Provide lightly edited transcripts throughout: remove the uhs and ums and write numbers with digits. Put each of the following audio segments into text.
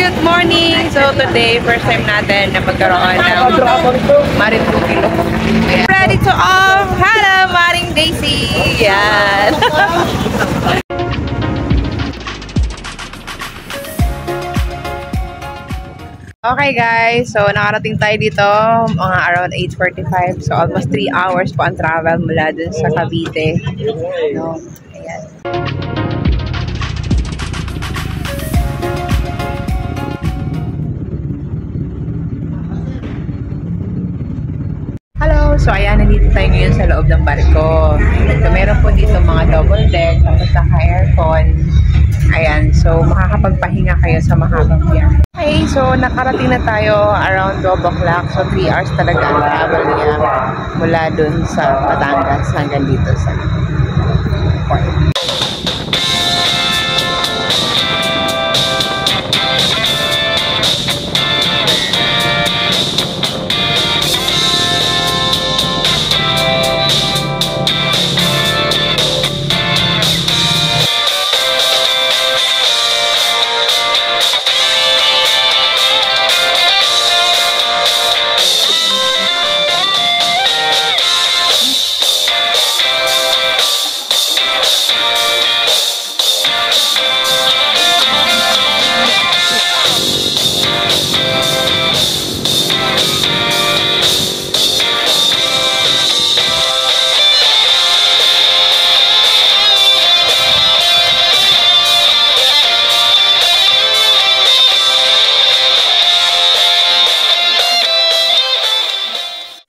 good morning! So today, first time natin na magkaroon ng Marinduque. Ready to off! Hello, Maring Daisy! Yan! Okay guys, so nakarating tayo dito mga around 8:45. So almost 3 hours po ang travel mula dun sa Cavite. No, ayan. Hello! So ayan, nandito tayo ngayon sa loob ng barko. So meron po dito mga double deck, tapos naka-aircon. Ayan, so makakapagpahinga kayo sa mahabang biyahe. Okay, so nakarating na tayo around 12 o'clock. So 3 hours talaga ang travel niya mula dun sa Batangas hanggang dito sa port.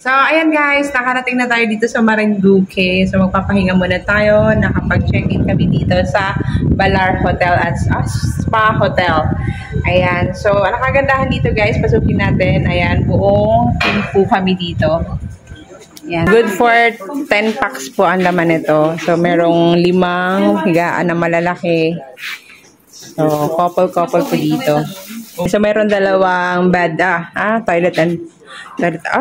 So, ayan guys, nakarating na tayo dito sa Marinduque. So, magpapahinga muna tayo. Nakapag-check-in kami dito sa Balar Hotel at Spa Hotel. Ayan. So, ang nakagandahan dito guys, pasukin natin. Ayan, buong team po kami dito. Ayan. Good for 10 packs po ang laman nito. So, merong 5 higaan na malalaki. So, couple-couple po dito. So, meron 2 bed, toilet and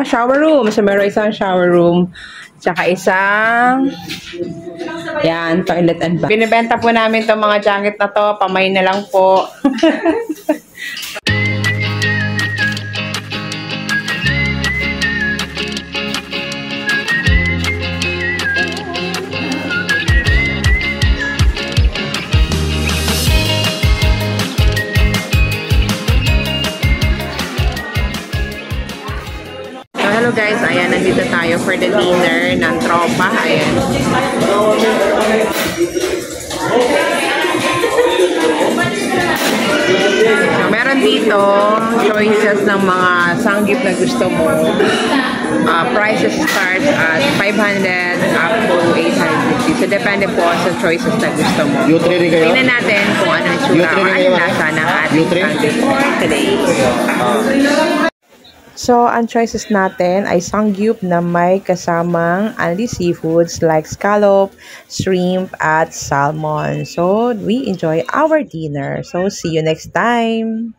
shower room. So, meron isang shower room. Tsaka isang yan, toilet and bath. Binibenta po namin itong mga jacket na to. Pamay na lang po. Hello guys, ayan, nandito tayo for the dinner ng tropa. Ayan. So, meron dito choices ng mga sanggip na gusto mo. Prices start at 500 up to 850. So, depende po sa choices na gusto mo. Tingnan natin kung ano yung suka o ano nasa ng ating sanggip for today. So, ang choices natin ay sangyup na may kasamang only seafoods like scallop, shrimp, at salmon. So, we enjoy our dinner. So, see you next time!